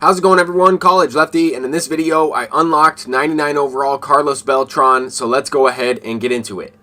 How's it going, everyone? College Lefty, and in this video I unlocked 99 overall Carlos Beltran, so let's go ahead and get into it.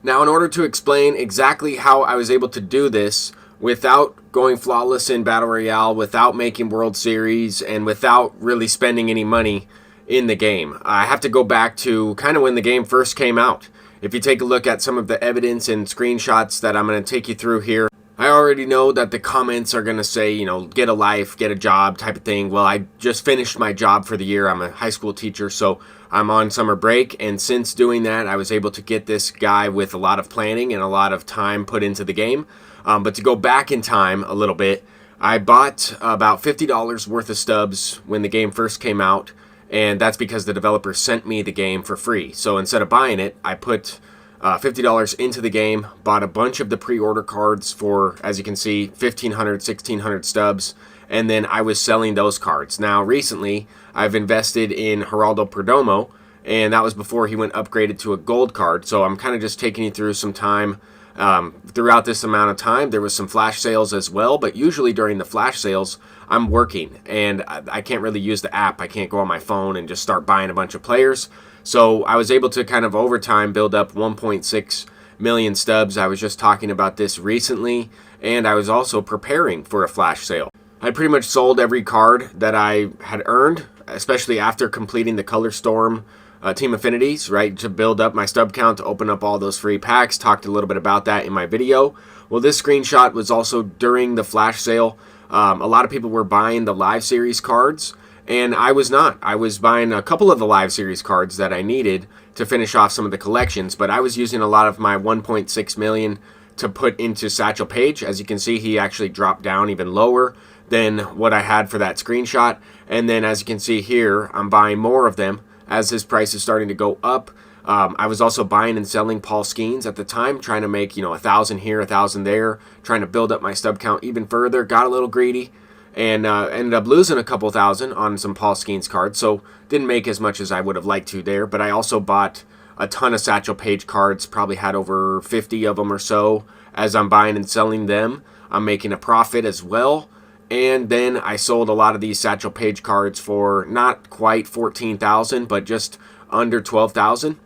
Now, in order to explain exactly how I was able to do this without going flawless in Battle Royale, without making World Series, and without really spending any money in the game, I have to go back to kind of when the game first came out. If you take a look at some of the evidence and screenshots that I'm going to take you through here, I already know that the comments are going to say, you know, get a life, get a job type of thing. Well, I just finished my job for the year. I'm a high school teacher, so I'm on summer break. And since doing that, I was able to get this guy with a lot of planning and a lot of time put into the game. But to go back in time a little bit, I bought about $50 worth of stubs when the game first came out. And that's because the developer sent me the game for free. So instead of buying it, I put $50 into the game, bought a bunch of the pre-order cards for, as you can see, 1,500, 1,600 stubs, and then I was selling those cards. Now, recently, I've invested in Geraldo Perdomo, and that was before he went upgraded to a gold card, so I'm kind of just taking you through some time. Throughout this amount of time, there was some flash sales as well, but usually during the flash sales, I'm working, and I can't really use the app. I can't go on my phone and just start buying a bunch of players. So I was able to kind of over time build up 1.6 million stubs. I was just talking about this recently, and I was also preparing for a flash sale. I pretty much sold every card that I had earned, especially after completing the Color Storm Team Affinities, right, to build up my stub count, to open up all those free packs. Talked a little bit about that in my video. Well, this screenshot was also during the flash sale. A lot of people were buying the Live Series cards, and I was not. I was buying a couple of the Live Series cards that I needed to finish off some of the collections, but I was using a lot of my 1.6 million to put into Satchel Page. As you can see, he actually dropped down even lower than what I had for that screenshot. And then as you can see here, I'm buying more of them as his price is starting to go up. I was also buying and selling Paul Skeens at the time, trying to make, 1,000 here, 1,000 there, trying to build up my stub count even further. Got a little greedy, and ended up losing a couple thousand on some Paul Skeens cards, so didn't make as much as I would have liked to there. But I also bought a ton of Satchel Page cards, probably had over 50 of them or so. As I'm buying and selling them, I'm making a profit as well. And then I sold a lot of these Satchel Page cards for not quite 14,000, but just under 12,000.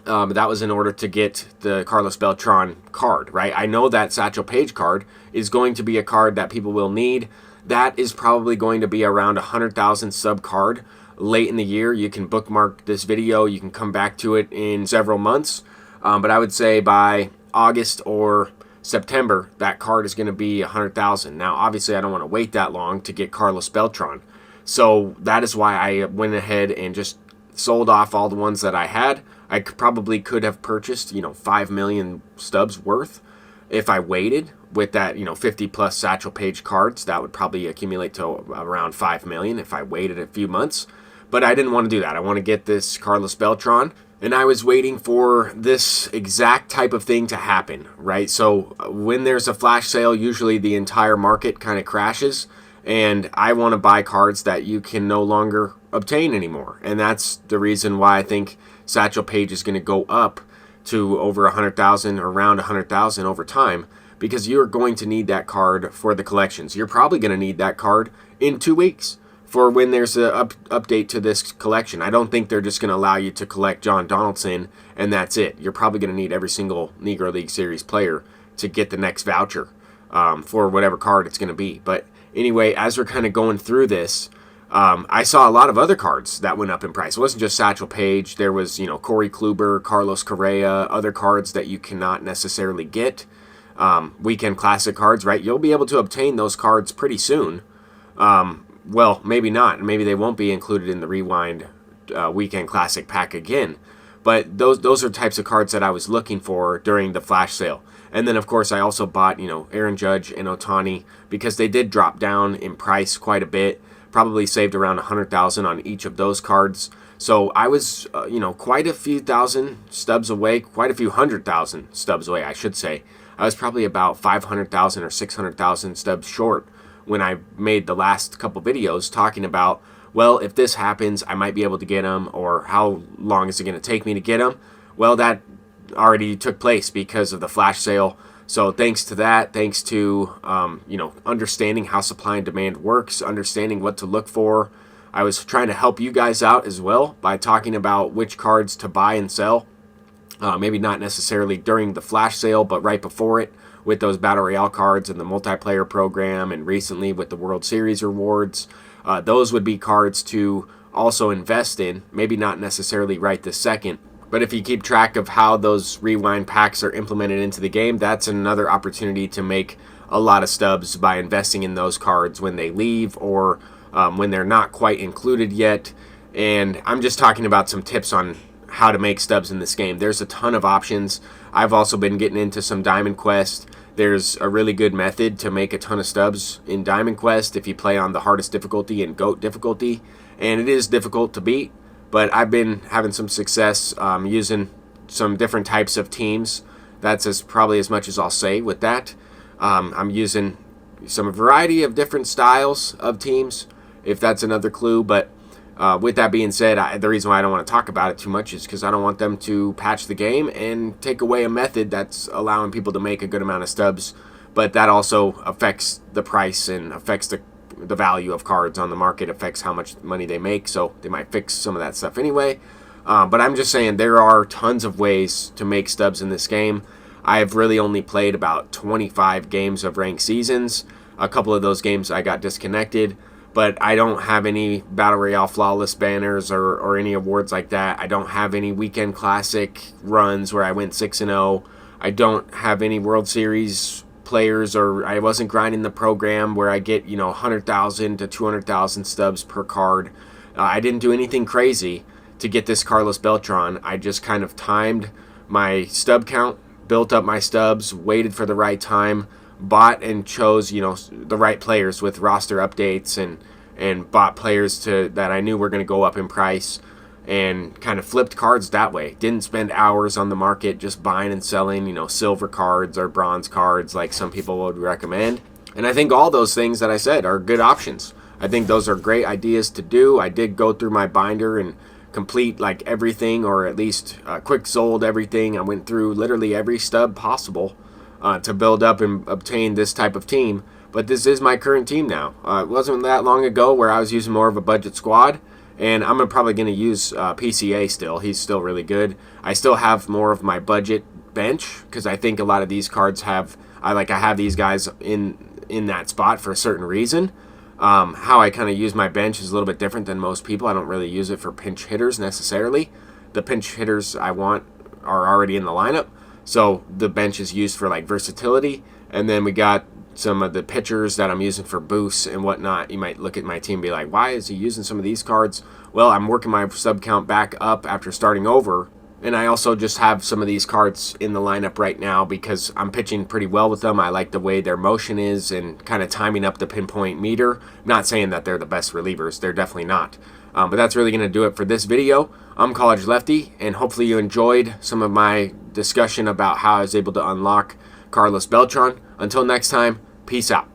That was in order to get the Carlos Beltran card, right? I know that Satchel Page card is going to be a card that people will need. That is probably going to be around 100,000 sub card late in the year. You can bookmark this video. You can come back to it in several months. But I would say by August or September, that card is going to be 100,000. Now, obviously, I don't want to wait that long to get Carlos Beltran. So that is why I went ahead and just sold off all the ones that I had. I probably could have purchased, 5 million stubs worth if I waited with that, 50 plus Satchel Page cards. That would probably accumulate to around 5 million if I waited a few months. But I didn't want to do that. I want to get this Carlos Beltran. And I was waiting for this exact type of thing to happen, right? So when there's a flash sale, usually the entire market kind of crashes. And I want to buy cards that you can no longer obtain anymore. And that's the reason why I think Satchel Page is going to go up to over 100,000, around 100,000 over time, because you're going to need that card for the collections. You're probably going to need that card in 2 weeks for when there's an update to this collection. I don't think they're just going to allow you to collect John Donaldson and that's it. You're probably going to need every single Negro League Series player to get the next voucher for whatever card it's going to be. But anyway, as we're kind of going through this, I saw a lot of other cards that went up in price. It wasn't just Satchel Page. There was, Corey Kluber, Carlos Correa, other cards that you cannot necessarily get. Weekend Classic cards, right? You'll be able to obtain those cards pretty soon. Well, maybe not. Maybe they won't be included in the Rewind Weekend Classic pack again. But those are types of cards that I was looking for during the flash sale. And then, of course, I also bought, Aaron Judge and Ohtani because they did drop down in price quite a bit. Probably saved around 100,000 on each of those cards. So I was, quite a few thousand stubs away, quite a few 100,000 stubs away, I should say. I was probably about 500,000 or 600,000 stubs short when I made the last couple videos talking about, well, if this happens, I might be able to get them, or how long is it going to take me to get them? Well, that already took place because of the flash sale. So thanks to that, thanks to understanding how supply and demand works, understanding what to look for, I was trying to help you guys out as well by talking about which cards to buy and sell. Maybe not necessarily during the flash sale, but right before it, with those Battle Royale cards and the multiplayer program, and recently with the World Series rewards. Those would be cards to also invest in, maybe not necessarily right this second, but if you keep track of how those rewind packs are implemented into the game, that's another opportunity to make a lot of stubs by investing in those cards when they leave, or when they're not quite included yet. And I'm just talking about some tips on how to make stubs in this game. There's a ton of options. I've also been getting into some Diamond Quest. There's a really good method to make a ton of stubs in Diamond Quest if you play on the hardest difficulty and GOAT difficulty, and it is difficult to beat, but I've been having some success using some different types of teams. That's probably as much as I'll say with that. I'm using some variety of different styles of teams, if that's another clue, but with that being said, the reason why I don't want to talk about it too much is because I don't want them to patch the game and take away a method that's allowing people to make a good amount of stubs, but that also affects the price and affects the value of cards on the market, affects how much money they make, so they might fix some of that stuff anyway. But I'm just saying there are tons of ways to make stubs in this game. I've really only played about 25 games of ranked seasons. A couple of those games I got disconnected, but I don't have any Battle Royale Flawless banners or any awards like that. I don't have any Weekend Classic runs where I went 6-0. I don't have any World Series players, or I wasn't grinding the program where I get 100,000 to 200,000 stubs per card. I didn't do anything crazy to get this Carlos Beltran. I just kind of timed my stub count, built up my stubs, waited for the right time, bought and chose the right players with roster updates, and bought players that I knew were going to go up in price, and kind of flipped cards that way. Didn't spend hours on the market just buying and selling silver cards or bronze cards like some people would recommend. And I think all those things that I said are good options. I think those are great ideas to do. I did go through my binder and complete like everything, or at least quick sold everything. I went through literally every stub possible to build up and obtain this type of team, but this is my current team now. It wasn't that long ago where I was using more of a budget squad, and I'm probably going to use PCA still. He's still really good. I still have more of my budget bench because I think a lot of these cards I have these guys in that spot for a certain reason. How I kind of use my bench is a little bit different than most people. I don't really use it for pinch hitters necessarily. The pinch hitters I want are already in the lineup, so the bench is used for like versatility. And then we got some of the pitchers that I'm using for boosts and whatnot. You might look at my team and be like, why is he using some of these cards? Well, I'm working my sub count back up after starting over, and I also just have some of these cards in the lineup right now because I'm pitching pretty well with them. I like the way their motion is and kind of timing up the pinpoint meter. I'm not saying that they're the best relievers. They're definitely not. But that's really going to do it for this video. I'm College Lefty, and hopefully you enjoyed some of my discussion about how I was able to unlock Carlos Beltran. Until next time, peace out.